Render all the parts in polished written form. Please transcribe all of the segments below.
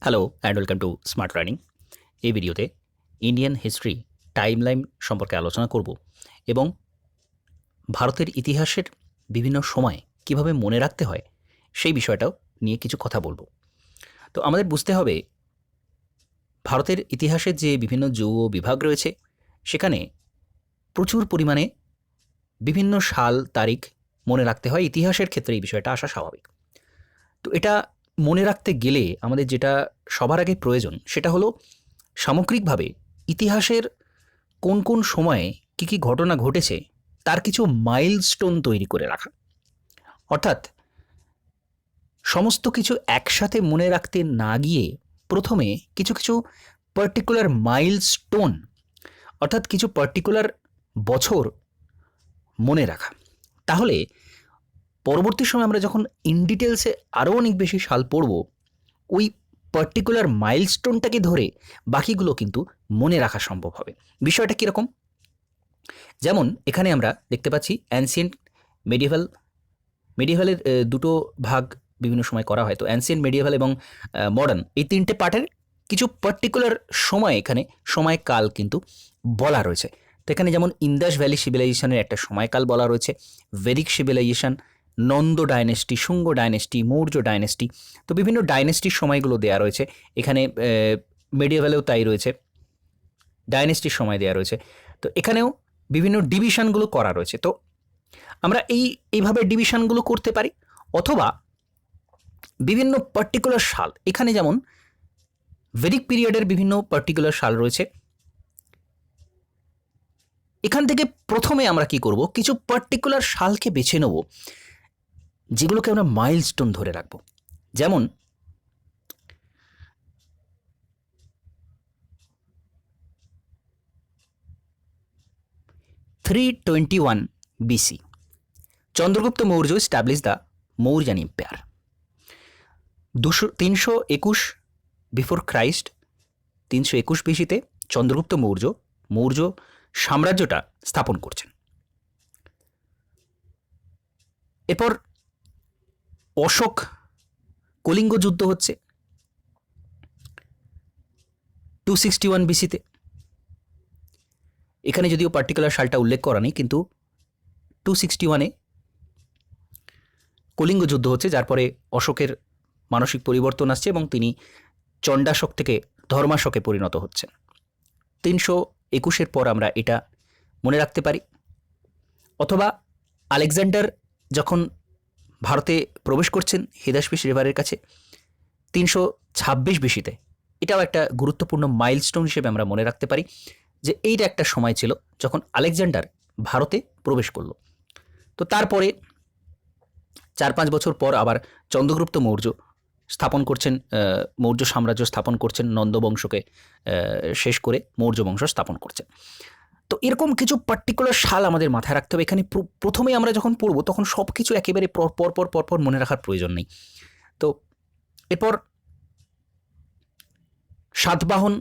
Hello and welcome to smart learning. এই ভিডিওতে Indian history timeline সম্পর্কে আলোচনা করব এবং ভারতের ইতিহাসের বিভিন্ন সময় কিভাবে মনে রাখতে হয় সেই বিষয়টাও নিয়ে কিছু কথা বলবো। তো আমাদের বুঝতে হবে ভারতের ইতিহাসের যে বিভিন্ন যৌগ বিভাগ রয়েছে সেখানে প্রচুর পরিমাণে বিভিন্ন সাল তারিখ মনে রাখতে হয়। ইতিহাসের ক্ষেত্রে এই বিষয়টা আসা স্বাভাবিক। তো এটা মনে রাখতে গেলে আমাদের যেটা সবার আগে প্রয়োজন সেটা হলো সামগ্রিকভাবে ইতিহাসের কোন কোন সময়ে কী কী ঘটনা ঘটেছে তার কিছু মাইলস্টোন তৈরি করে রাখা। অর্থাৎ সমস্ত কিছু একসাথে মনে রাখতে না গিয়ে প্রথমে কিছু কিছু পার্টিকুলার মাইলস্টোন অর্থাৎ কিছু পার্টিকুলার বছর মনে রাখা। তাহলে পরবর্তী সময় আমরা যখন ইন ডিটেলসে আরও অনেক বেশি সাল পড়ব ওই পার্টিকুলার মাইলস্টোনটাকে ধরে বাকিগুলো কিন্তু মনে রাখা সম্ভব হবে। বিষয়টা কীরকম? যেমন এখানে আমরা দেখতে পাচ্ছি অ্যানসিয়েন্ট মেডিভ্যালের দুটো ভাগ বিভিন্ন সময় করা হয়। তো অ্যানসিয়েন্ট, মেডিভ্যাল এবং মডার্ন এই তিনটে পার্টের কিছু পার্টিকুলার সময় এখানে সময়কাল কিন্তু বলা রয়েছে। তো এখানে যেমন ইন্দাস ভ্যালি সিভিলাইজেশনের একটা সময়কাল বলা রয়েছে, Vedic civilization, Nanda dynasty, Shunga dynasty, Maurya dynasty. তো বিভিন্ন ডাইনেস্টির সময়গুলো দেওয়া রয়েছে এখানে। মেডিভ্যালেও তাই রয়েছে, ডাইনেস্টির সময় দেওয়া রয়েছে। তো এখানেও বিভিন্ন ডিভিশনগুলো করা রয়েছে। তো আমরা এইভাবে ডিভিশনগুলো করতে পারি, অথবা বিভিন্ন পার্টিকুলার সাল, এখানে যেমন ভেদিক পিরিয়ডের বিভিন্ন পার্টিকুলার সাল রয়েছে। এখান থেকে প্রথমে আমরা কি করব, কিছু পার্টিকুলার সালকে বেছে নেব যেগুলোকে আমরা মাইলস্টোন ধরে রাখব। যেমন (321 BC) Chandragupta Maurya establish the Mauryan empire. 321 before Christ, 321 BC-তে চন্দ্রগুপ্ত মৌর্য সাম্রাজ্যটা স্থাপন করছেন। এরপর অশোক কলিঙ্গ যুদ্ধ হচ্ছে 261 BC-তে। এখানে যদিও পার্টিকুলার সালটা উল্লেখ করা নেই, কিন্তু 261-এ কলিঙ্গ যুদ্ধ হচ্ছে, যার পরে অশোকের মানসিক পরিবর্তন আসছে এবং তিনি চণ্ডাশোক থেকে ধর্মাশোকে পরিণত হচ্ছেন। 321-এর পর আমরা এটা মনে রাখতে পারি। অথবা আলেকজান্ডার যখন ভারতে প্রবেশ করছেন হিদাসপিস রিভারের কাছে 326 BC-তে, এটাও একটা গুরুত্বপূর্ণ মাইলস্টোন হিসেবে আমরা মনে রাখতে পারি যে এইটা একটা সময় ছিল যখন আলেকজান্ডার ভারতে প্রবেশ করল। তো তারপরে 4-5 বছর পর আবার চন্দ্রগুপ্ত মৌর্য স্থাপন করছেন, মৌর্য সাম্রাজ্য স্থাপন করছেন, নন্দবংশকে শেষ করে মৌর্য বংশ স্থাপন করছেন। তো এরকম কিছু পার্টিকুলার সাল আমাদের মাথায় রাখতে হবে। এখানে প্রথমে আমরা যখন পড়ব তখন সব কিছু একেবারে পরপর মনে রাখার প্রয়োজন নেই। তো এরপর সাতবাহন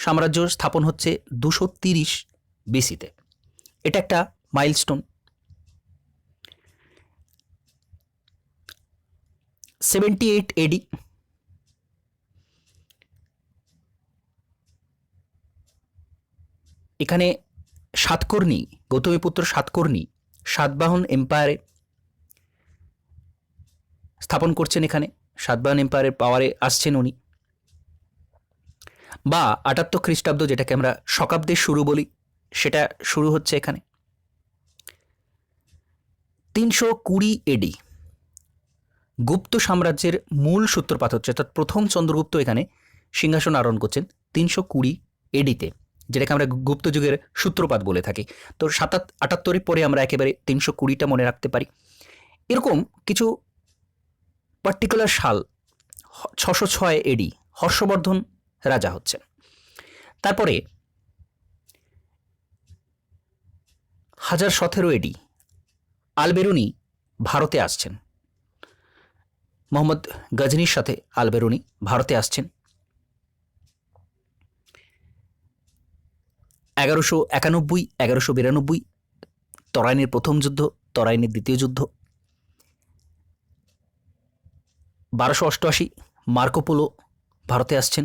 সাম্রাজ্য স্থাপন হচ্ছে 230 BC-তে। এটা একটা মাইলস্টোন। 78 AD এখানে সাতকর্ণী, গৌতমীপুত্র সাতকর্ণী সাতবাহন এম্পায়ারে স্থাপন করছেন। এখানে সাতবাহন এম্পায়ারের পাওয়ারে আসছেন উনি। বা 78 খ্রিস্টাব্দ, যেটাকে আমরা শকাব্দের শুরু বলি, সেটা শুরু হচ্ছে এখানে। 320 AD গুপ্ত সাম্রাজ্যের মূল সূত্রপাত হচ্ছে, অর্থাৎ প্রথম চন্দ্রগুপ্ত এখানে সিংহাসন আরোহণ করছেন 320 AD-তে, যেটাকে আমরা গুপ্ত যুগের সূত্রপাত বলে থাকি। তো 78-এর পরে আমরা একেবারে 320টা মনে রাখতে পারি। এরকম কিছু পার্টিকুলার সাল। 606 AD হর্ষবর্ধন রাজা হচ্ছেন। তারপরে 1017 AD আলবেরুনি ভারতে আসছেন। মোহাম্মদ গজনির সাথে আলবেরুনি ভারতে আসছেন। 1191-1192 তরাইনের প্রথম যুদ্ধ, তরাইনের দ্বিতীয় যুদ্ধ। 1288 মার্কো পোলো ভারতে আসছেন,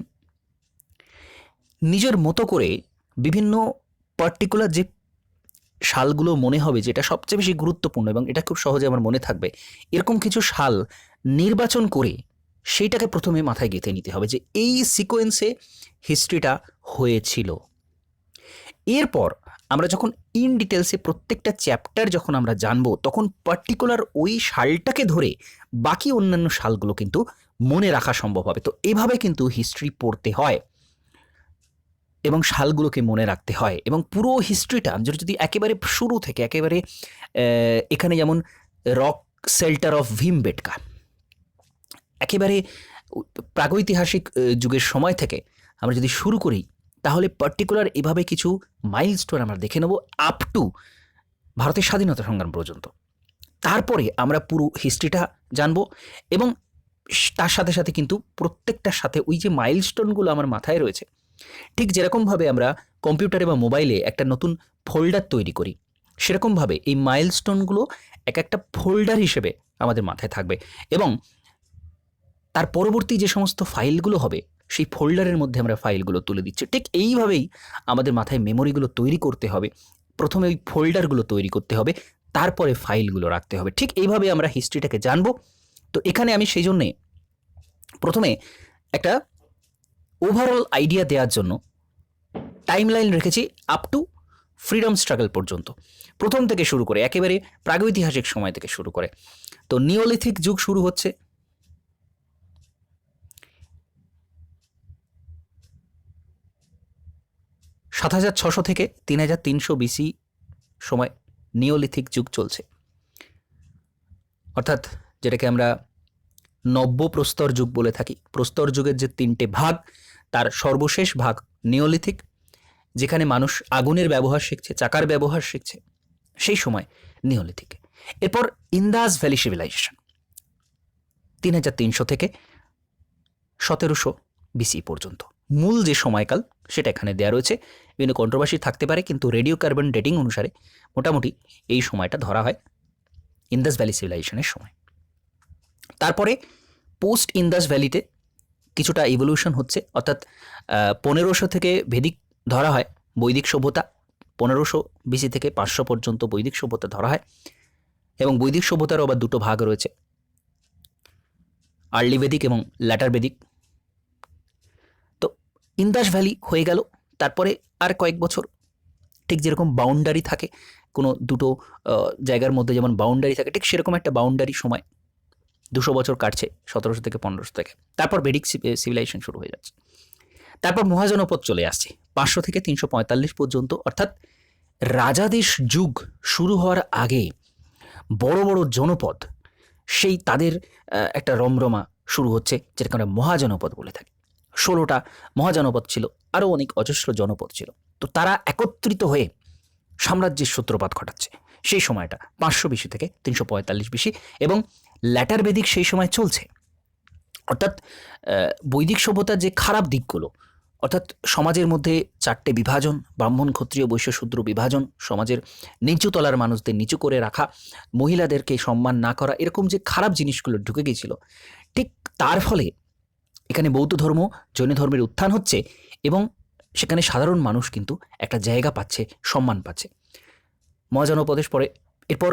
নিজের মতো করে বিভিন্ন পার্টিকুলার যে সালগুলো মনে হবে যে এটা সবচেয়ে বেশি গুরুত্বপূর্ণ এবং এটা খুব সহজে আমার মনে থাকবে, এরকম কিছু সাল নির্বাচন করে সেইটাকে প্রথমে মাথায় গেঁথে নিতে হবে যে এই সিকোয়েন্সে হিস্ট্রিটা হয়েছিল। এরপর আমরা যখন ইন ডিটেলসে প্রত্যেকটা চ্যাপ্টার যখন আমরা জানবো, তখন পার্টিকুলার ওই সালটাকে ধরে বাকি অন্যান্য সালগুলো কিন্তু মনে রাখা সম্ভব হবে। তো এভাবে কিন্তু হিস্ট্রি পড়তে হয় এবং সালগুলোকে মনে রাখতে হয়। এবং পুরো হিস্ট্রিটা যদি একেবারে শুরু থেকে একেবারে এখানে যেমন রক শেল্টার অফ ভীমবেটকা, একেবারে প্রাগৈতিহাসিক যুগের সময় থেকে আমরা যদি শুরু করি, তাহলে পার্টিকুলার এভাবে কিছু মাইলস্টোন আমরা দেখে নেব আপ টু ভারতের স্বাধীনতা সংগ্রাম পর্যন্ত। তারপরে আমরা পুরো হিস্ট্রিটা জানবো এবং তার সাথে সাথে কিন্তু প্রত্যেকটার সাথে ওই যে মাইলস্টোনগুলো আমার মাথায় রয়েছে, ঠিক যেরকমভাবে আমরা কম্পিউটারে বা মোবাইলে একটা নতুন ফোল্ডার তৈরি করি, সেরকমভাবে এই মাইলস্টোনগুলো এক একটা ফোল্ডার হিসেবে আমাদের মাথায় থাকবে এবং তার পরবর্তী যে সমস্ত ফাইলগুলো হবে সেই ফোল্ডারের মধ্যে আমরা ফাইলগুলো তুলে দিচ্ছি। ঠিক এইভাবেই আমাদের মাথায় মেমোরিগুলো তৈরি করতে হবে। প্রথমে ওই ফোল্ডারগুলো তৈরি করতে হবে, তারপরে ফাইলগুলো রাখতে হবে। ঠিক এইভাবে আমরা হিস্ট্রিটাকে জানবো। তো এখানে আমি সেই জন্যে প্রথমে একটা ওভারঅল আইডিয়া দেওয়ার জন্য টাইমলাইন রেখেছি আপ টু ফ্রিডম স্ট্রাগল পর্যন্ত, প্রথম থেকে শুরু করে একেবারে প্রাগৈতিহাসিক সময় থেকে শুরু করে। তো নিওলিথিক যুগ শুরু হচ্ছে ৭৬০০ থেকে ৩৩০০ BC সময় নিওলিথিক যুগ চলছে, অর্থাৎ যেটাকে আমরা নব্য প্রস্তর যুগ বলে থাকি। প্রস্তর যুগের যে 3টে ভাগ, তার সর্বশেষ ভাগ নিওলিথিক, যেখানে মানুষ আগুনের ব্যবহার শিখছে, চাকার ব্যবহার শিখছে, সেই সময় নিওলিথিক। এরপর ইন্দাস ভ্যালি সিভিলাইজেশন ৩৩০০ থেকে ১৭০০ BC পর্যন্ত। মূল যে সময়কাল সেটা এখানে দেওয়া রয়েছে, বিভিন্ন কন্ট্রোভার্সি থাকতে পারে, কিন্তু রেডিও কার্বন ডেটিং অনুসারে মোটামুটি এই সময়টা ধরা হয় ইন্দাস ভ্যালি সিভিলাইজেশনের সময়। তারপরে পোস্ট ইন্দাস ভ্যালিতে কিছুটা ইভলিউশন হচ্ছে, অর্থাৎ 1500 থেকে ভেদিক ধরা হয় বৈদিক সভ্যতা, 1500 BC থেকে 500 পর্যন্ত বৈদিক সভ্যতা ধরা হয়। এবং বৈদিক সভ্যতারও আবার দুটো ভাগ রয়েছে, আর্লি বেদিক এবং ল্যাটার বেদিক। তো ইন্দাস ভ্যালি হয়ে গেল, তারপরে আর কয়েক বছর ঠিক যেরকম বাউন্ডারি থাকে কোনো দুটো জায়গার মধ্যে, যেমন বাউন্ডারি থাকে, ঠিক সেরকম একটা বাউন্ডারি সময় 200 বছর কাটছে 1700 থেকে 1500 থেকে। তারপর বেদিক সিভিলাইজেশন শুরু হয়ে যাচ্ছে। তারপর মহাজনপদ চলে আসছে 500 থেকে 345 পর্যন্ত, অর্থাৎ রাজাদেশ যুগ শুরু হওয়ার আগে বড় বড় জনপদ, সেই তাদের একটা রমরমা শুরু হচ্ছে, যেটাকে আমরা মহাজনপদ বলে থাকি। 16টা মহাজনপদ ছিল, আরও অনেক অজস্র জনপদ ছিল। তো তারা একত্রিত হয়ে সাম্রাজ্যের সূত্রপাত ঘটাচ্ছে সেই সময়টা 500 BC থেকে 345 BC। এবং ল্যাটার বেদিক সেই সময় চলছে, অর্থাৎ বৈদিক সভ্যতার যে খারাপ দিকগুলো, অর্থাৎ সমাজের মধ্যে 4টে বিভাজন, ব্রাহ্মণ ক্ষত্রিয় বৈশ্য শূদ্র বিভাজন, সমাজের নিচু তলার মানুষদের নিচু করে রাখা, মহিলাদেরকে সম্মান না করা, এরকম যে খারাপ জিনিসগুলো ঢুকে গিয়েছিল, ঠিক তার ফলে এখানে বৌদ্ধ ধর্ম, জৈন ধর্মের উত্থান হচ্ছে এবং সেখানে সাধারণ মানুষ কিন্তু একটা জায়গা পাচ্ছে, সম্মান পাচ্ছে। মহাজনপদের পরে এরপর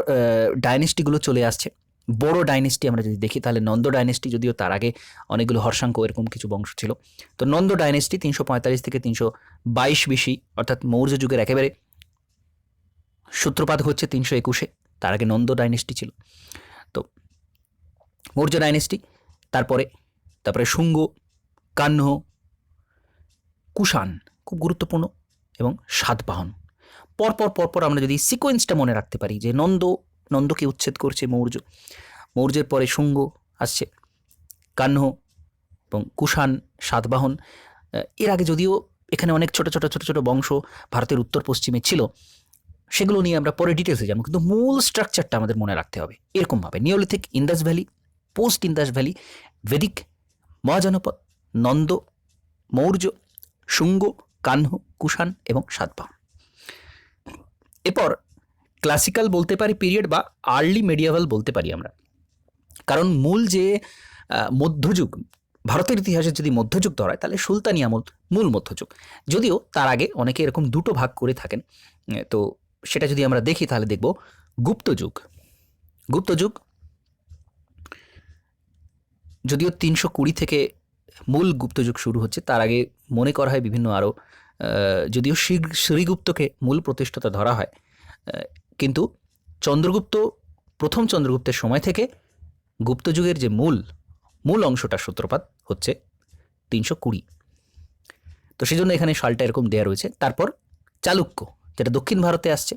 ডাইনেস্টিগুলো চলে আসছে। বড় ডাইনেস্টি আমরা যদি দেখি তাহলে নন্দ ডাইনেস্টি, যদিও তার আগে অনেকগুলো হর্ষাঙ্ক এরকম কিছু বংশ ছিল। তো নন্দ ডাইনেস্টি 345 থেকে 322 BC, অর্থাৎ মৌর্য যুগের একেবারে সূত্রপাত হচ্ছে 321-এ। তার আগে নন্দ ডাইনেস্টি ছিল। তো মৌর্য ডাইনেস্টি, তারপরে শুঙ্গ, কাহ্ন, কুষাণ খুব গুরুত্বপূর্ণ, এবং সাতবাহন। পরপর আমরা যদি সিকোয়েন্সটা মনে রাখতে পারি যে নন্দকে উচ্ছেদ করছে মৌর্যের পরে শুঙ্গ আসছে, কাহ্ন এবং কুষাণ, সাতবাহন। এর আগে যদিও এখানে অনেক ছোট ছোট বংশ ভারতের উত্তর পশ্চিমে ছিল, সেগুলো নিয়ে আমরা পরে ডিটেলসে যাবো, কিন্তু মূল স্ট্রাকচারটা আমাদের মনে রাখতে হবে এরকমভাবে: neolithic, Indus valley, post Indus valley, Vedic, Mahajanapada, Nanda, Maurya, Shunga, Kanva, Kushan এবং সাতবাহন। এরপর ক্লাসিক্যাল বলতে পারি পিরিয়ড, বা আর্লি মেডিয়াভাল বলতে পারি আমরা, কারণ মূল যে মধ্যযুগ ভারতের ইতিহাসে যদি মধ্যযুগ ধরায় তাহলে সুলতানি আমল মূল মধ্যযুগ। যদিও তার আগে অনেকে এরকম দুটো ভাগ করে থাকেন। তো সেটা যদি আমরা দেখি তাহলে দেখব গুপ্তযুগ। গুপ্তযুগ যদিও 320 থেকে মূল গুপ্তযুগ শুরু হচ্ছে, তার আগে মনে করা হয় বিভিন্ন আরও, যদিও শ্রীগুপ্তকে মূল প্রতিষ্ঠাতা ধরা হয়, কিন্তু চন্দ্রগুপ্ত, প্রথম চন্দ্রগুপ্তের সময় থেকে গুপ্তযুগের যে মূল অংশটার সূত্রপাত হচ্ছে 320। তো সেই জন্য এখানে সালটা এরকম দেয়া রয়েছে। তারপর চালুক্য, যেটা দক্ষিণ ভারতে আসছে।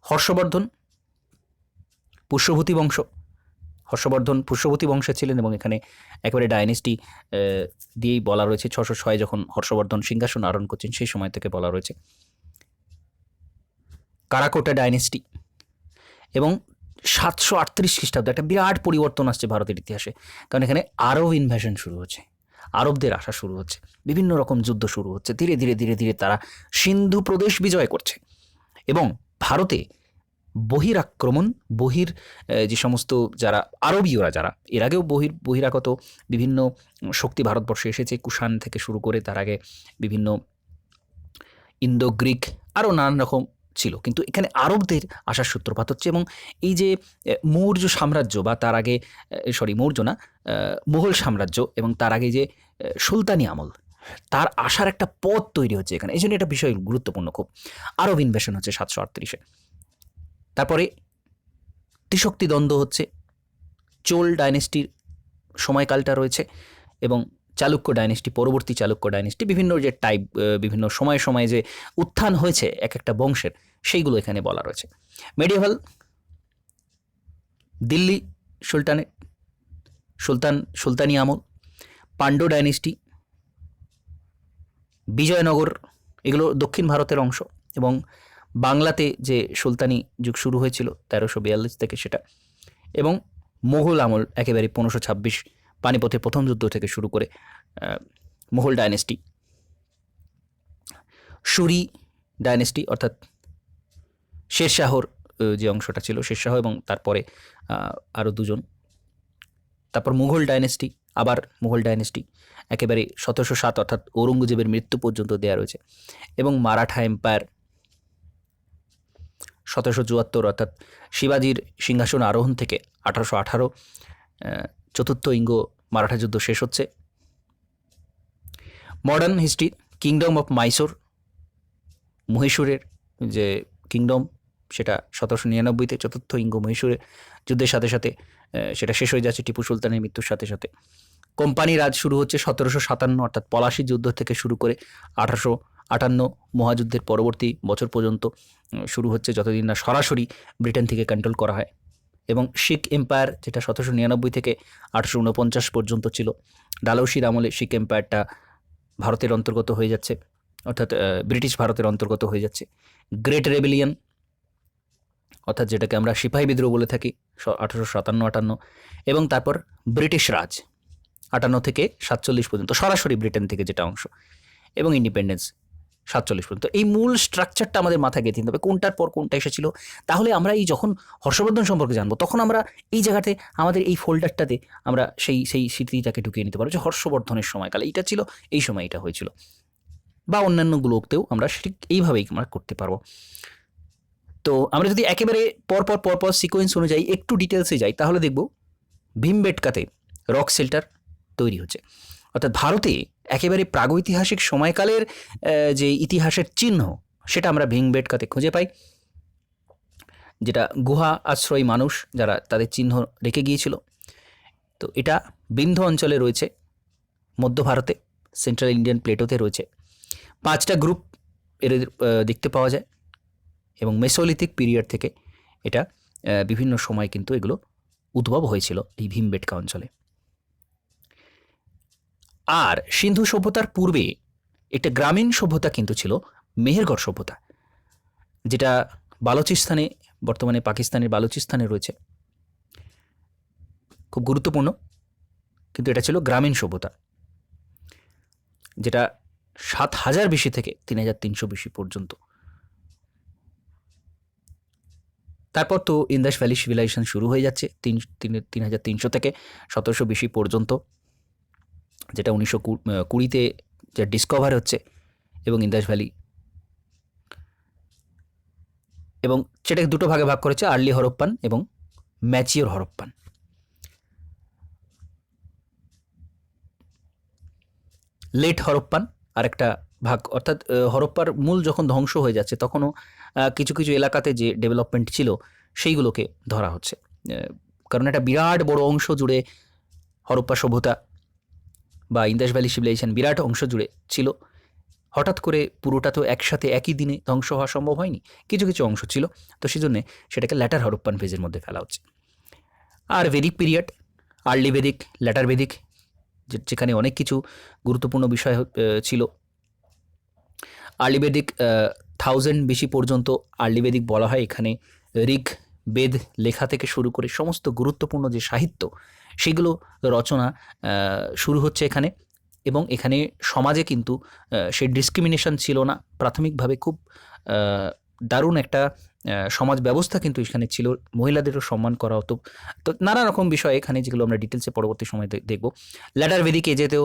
হর্ষবর্ধন পুষ্যভূতি বংশ, হর্ষবর্ধন পুষ্যভূতি বংশে ছিলেন এবং এখানে একেবারে ডাইনেস্টি দিয়েই বলা রয়েছে। 606 যখন হর্ষবর্ধন সিংহাসন আরোহণ করছেন সেই সময় থেকে বলা রয়েছে। কারাকোটা ডাইনেস্টি এবং 738 খ্রিস্টাব্দে একটা বিরাট পরিবর্তন আসছে ভারতের ইতিহাসে, কারণ এখানে আরব ইনভেশন শুরু হচ্ছে, আরবদের আসা শুরু হচ্ছে, বিভিন্ন রকম যুদ্ধ শুরু হচ্ছে, ধীরে ধীরে ধীরে ধীরে তারা সিন্ধু প্রদেশ বিজয় করছে এবং ভারতে বহিরাক্রমণ, যে সমস্ত যারা আরবীয়রা, যারা এর আগেও বহিরাগত বিভিন্ন শক্তি ভারতবর্ষে এসেছে, কুষাণ থেকে শুরু করে তার আগে বিভিন্ন ইন্দো গ্রিক আরও নানান রকম ছিল, কিন্তু এখানে আরবদের আসার সূত্রপাত হচ্ছে। এবং এই যে মৌর্য সাম্রাজ্য বা তার আগে মৌর্য না, মুঘল সাম্রাজ্য এবং তার আগে যে সুলতানি আমল, তার আসার একটা পথ তৈরি হচ্ছে এখানে। এই জন্য এটা বিষয় গুরুত্বপূর্ণ খুব। আরব ইনভেশন হচ্ছে 738-এ। তারপরে ত্রিশক্তি দ্বন্দ্ব হচ্ছে, চোল ডাইনেস্টির সময়কালটা রয়েছে এবং চালুক্য ডাইনেস্টি, পরবর্তী চালুক্য ডাইনেস্টি, বিভিন্ন যে টাইপ, বিভিন্ন সময়ে সময়ে যে উত্থান হয়েছে এক একটা বংশের, সেইগুলো এখানে বলা রয়েছে। মেডিয়েভাল দিল্লি সুলতানি আমল, পাণ্ড্য ডাইনেস্টি, বিজয়নগর, এগুলো দক্ষিণ ভারতের অংশ। এবং বাংলাতে যে সুলতানি যুগ শুরু হয়েছিল 1342 থেকে, সেটা। এবং মোগল আমল একেবারে 1526 পানিপথের প্রথম যুদ্ধ থেকে শুরু করে মোগল ডাইনেস্টি, সুরি ডাইনেস্টি অর্থাৎ শেরশাহর যে অংশটা ছিল, শেরশাহ এবং তারপরে আরও দুজন। তারপর মুঘল ডাইনেস্টি, আবার মুঘল ডাইনেস্টি একেবারে 1707 অর্থাৎ ঔরঙ্গজেবের মৃত্যু পর্যন্ত দেওয়া রয়েছে। এবং মারাঠা এম্পায়ার 1774 অর্থাৎ শিবাজির সিংহাসন আরোহণ থেকে 1818 চতুর্থ ইঙ্গ মারাঠা যুদ্ধ শেষ হচ্ছে। মডার্ন হিস্ট্রি, কিংডম অফ মহীশূরের যে কিংডম, সেটা 1799-তে চতুর্থ ইঙ্গ মহীশূরের যুদ্ধের সাথে সাথে সেটা শেষ হয়ে যাচ্ছে টিপু সুলতানের মৃত্যুর সাথে সাথে। কোম্পানি রাজ শুরু হচ্ছে 1757 অর্থাৎ পলাশী যুদ্ধ থেকে শুরু করে 1858 মহাযুদ্ধের পরবর্তী বছর পর্যন্ত শুরু হচ্ছে, যতদিন না সরাসরি ব্রিটেন থেকে কন্ট্রোল করা হয়। এবং শিখ এম্পায়ার, যেটা 1799 থেকে 1849 পর্যন্ত ছিল, ডালহৌসির আমলে শিখ এম্পায়ারটা ভারতের অন্তর্গত হয়ে যাচ্ছে, অর্থাৎ ব্রিটিশ ভারতের অন্তর্গত হয়ে যাচ্ছে। গ্রেট রেবেলিয়ন অর্থাৎ যেটাকে আমরা সিপাহী বিদ্রোহ বলে থাকি 1857-58, এবং তারপর ব্রিটিশ রাজ 58 থেকে 47 পর্যন্ত, সরাসরি ব্রিটেন থেকে যেটা অংশ, এবং ইন্ডিপেন্ডেন্স 47 পর্যন্ত। এই মূল স্ট্রাকচারটা আমাদের মাথায় গেঁথে নিতে হবে, কোনটার পর কোনটা এসেছিল। তাহলে আমরা এই যখন হর্ষবর্ধন সম্পর্কে জানবো, তখন আমরা এই জায়গাতে আমাদের এই ফোল্ডারটাতে আমরা সেই স্মৃতিটাকে ঢুকিয়ে নিতে পারবো যে হর্ষবর্ধনের সময়কালে এইটা ছিল, এই সময় এটা হয়েছিল, বা অন্যান্যগুলোতেও আমরা ঠিক এইভাবেই আমরা করতে পারবো। তো আমরা যদি একেবারে পরপর সিকোয়েন্স অনুযায়ী একটু ডিটেলসে যাই, তাহলে দেখব ভীমবেটকাতে রক শেল্টার তৈরি হচ্ছে। অর্থাৎ ভারতে একেবারে প্রাগৈতিহাসিক সময়কালের যে ইতিহাসের চিহ্ন, সেটা আমরা ভীমবেটকাতে খুঁজে পাই, যেটা গুহা আশ্রয়ী মানুষ যারা তাদের চিহ্ন রেখে গিয়েছিল। তো এটা বিন্ধ্য অঞ্চলে রয়েছে, মধ্য ভারতে সেন্ট্রাল ইন্ডিয়ান প্লেটোতে রয়েছে। 5টা গ্রুপ এর দেখতে পাওয়া যায় এবং মেসোলিথিক পিরিয়ড থেকে এটা বিভিন্ন সময় কিন্তু এগুলো উদ্ভব হয়েছিল এই ভীমবেটকা অঞ্চলে। আর সিন্ধু সভ্যতার পূর্বে একটা গ্রামীণ সভ্যতা কিন্তু ছিল মেহেরগড় সভ্যতা, যেটা বালুচিস্তানে, বর্তমানে পাকিস্তানের বালুচিস্তানে রয়েছে, খুব গুরুত্বপূর্ণ। কিন্তু এটা ছিল গ্রামীণ সভ্যতা, যেটা 7000 BC থেকে 3300 BC পর্যন্ত। তারপর তো ইন্দাস ভ্যালি সিভিলাইজেশন শুরু হয়ে যাচ্ছে 3300 থেকে 1700 BC পর্যন্ত। যেটা 1920-তে যা ডিসকভার হচ্ছে, এবং ইন্দাস ভ্যালি, এবং সেটাকে দুটো ভাগে ভাগ করেছে, আর্লি হরপ্পান এবং ম্যাচিওর হরপ্পান। লেট হরপ্পান আরেকটা ভাগ, অর্থাৎ হরপ্পার মূল যখন ধ্বংস হয়ে যাচ্ছে তখনও কিছু কিছু এলাকাতে যে ডেভেলপমেন্ট ছিল সেইগুলোকে ধরা হচ্ছে, কারণ একটা বিরাট বড় অংশ জুড়ে হরপ্পা সভ্যতা বা ইন্দাস ভ্যালি সিভিলাইজেশন বিরাট অংশ জুড়ে ছিল। হঠাৎ করে পুরোটা তো একসাথে একই দিনে ধ্বংস হওয়া সম্ভব হয়নি, কিছু কিছু অংশ ছিল, তো সেই জন্যে সেটাকে ল্যাটার হরপ্পান ফেজের মধ্যে ফেলা হচ্ছে। আর Vedic period, early Vedic, later Vedic, যেখানে অনেক কিছু গুরুত্বপূর্ণ বিষয় ছিল। আর্লি ভেদিক 1000 BC পর্যন্ত আর্লি ভেদিক বলা হয়। এখানে ঋগ বেদ লেখা থেকে শুরু করে সমস্ত গুরুত্বপূর্ণ যে সাহিত্য সেগুলো রচনা শুরু হচ্ছে এখানে। এবং এখানে সমাজে কিন্তু সেই ডিসক্রিমিনেশন ছিল না, প্রাথমিকভাবে খুব দারুণ একটা সমাজ ব্যবস্থা কিন্তু এখানে ছিল, মহিলাদেরও সম্মান করা হতো। তো নানা রকম বিষয় এখানে, যেগুলো আমরা ডিটেলসে পরবর্তী সময় দেখব। ল্যাটার ভেদিক এজেতেও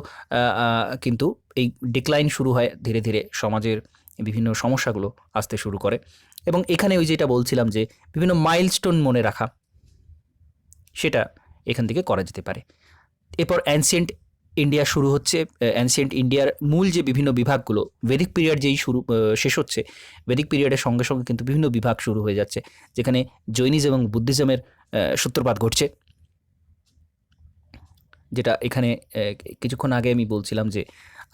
কিন্তু এই ডিক্লাইন শুরু হয় ধীরে ধীরে, সমাজের বিভিন্ন সমস্যাগুলো আসতে শুরু করে। এবং এখানে ওই যেটা বলছিলাম যে বিভিন্ন মাইলস্টোন মনে রাখা, সেটা এখান থেকে করা যেতে পারে। এরপর অ্যানসিয়েন্ট ইন্ডিয়া শুরু হচ্ছে। অ্যানসিয়েন্ট ইন্ডিয়ার মূল যে বিভিন্ন বিভাগগুলো, ভেদিক পিরিয়ড যেই শেষ হচ্ছে, ভেদিক পিরিয়ডের সঙ্গে সঙ্গে কিন্তু বিভিন্ন বিভাগ শুরু হয়ে যাচ্ছে, যেখানে জৈনিজম এবং বুদ্ধিজমের সূত্রপাত ঘটছে। যেটা এখানে কিছুক্ষণ আগে আমি বলছিলাম যে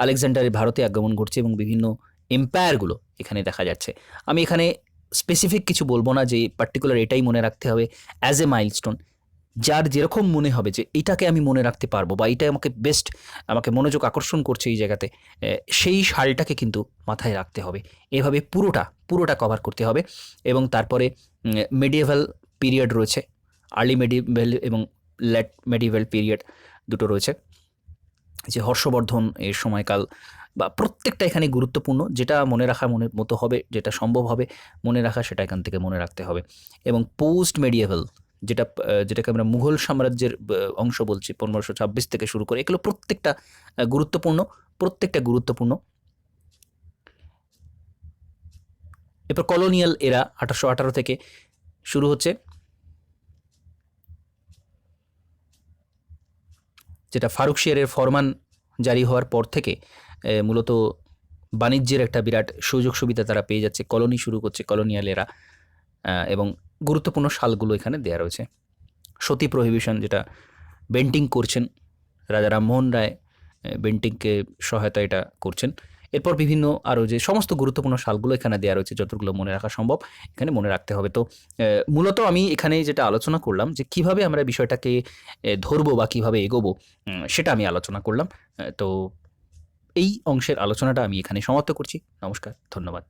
আলেকজান্ডারের ভারতে আগমন ঘটছে এবং বিভিন্ন এম্পায়ারগুলো এখানে দেখা যাচ্ছে। আমি এখানে স্পেসিফিক কিছু বলবো না যে পার্টিকুলার এটাই মনে রাখতে হবে অ্যাজ এ মাইলস্টোন। যার যেরকম মনে হবে যে এটাকে আমি মনে রাখতে পারবো বা এটা আমাকে বেস্ট, আমাকে মনোযোগ আকর্ষণ করছে এই জায়গাতে, সেই সালটাকে কিন্তু মাথায় রাখতে হবে। এভাবে পুরোটা কভার করতে হবে। এবং তারপরে মেডিয়েভাল পিরিয়ড রয়েছে, আর্লি মেডিয়েভাল এবং লেট মেডিয়েভাল পিরিয়ড দুটো রয়েছে, যে হর্ষবর্ধন এর সময়কাল বা প্রত্যেকটা এখানে গুরুত্বপূর্ণ। যেটা মনে রাখা মনের মতো হবে, যেটা সম্ভব হবে মনে রাখা, সেটা এখান থেকে মনে রাখতে হবে। এবং পোস্ট মেডিয়েভাল, যেটাকে আমরা মুঘল সাম্রাজ্যের অংশ বলছি, 1526 থেকে শুরু করে, এগুলো প্রত্যেকটা গুরুত্বপূর্ণ। এরপর কলোনিয়াল এরা 1818 থেকে শুরু হচ্ছে, যেটা ফারুকশিয়ারের ফরমান জারি হওয়ার পর থেকে মূলত বাণিজ্যের একটা বিরাট সুযোগ সুবিধা তারা পেয়ে যাচ্ছে, কলোনি শুরু করছে কলোনিয়াল এরা। এবং গুরুত্বপূর্ণ সালগুলো এখানে দেওয়া রয়েছে। সতী প্রহিবিশন, যেটা বেন্টিং করছেন রাজা রামমোহন রায়, বেন্টিংকে সহায়তা এটা করছেন। এরপর বিভিন্ন আরও যে সমস্ত গুরুত্বপূর্ণ সালগুলো এখানে দেওয়া রয়েছে, যতগুলো মনে রাখা সম্ভব এখানে মনে রাখতে হবে। তো মূলত আমি এখানে যেটা আলোচনা করলাম যে কিভাবে আমরা বিষয়টাকে ধরবো বা কিভাবে এগোবো, সেটা আমি আলোচনা করলাম। তো এই অংশের আলোচনাটা আমি এখানে সমাপ্ত করছি। নমস্কার, ধন্যবাদ।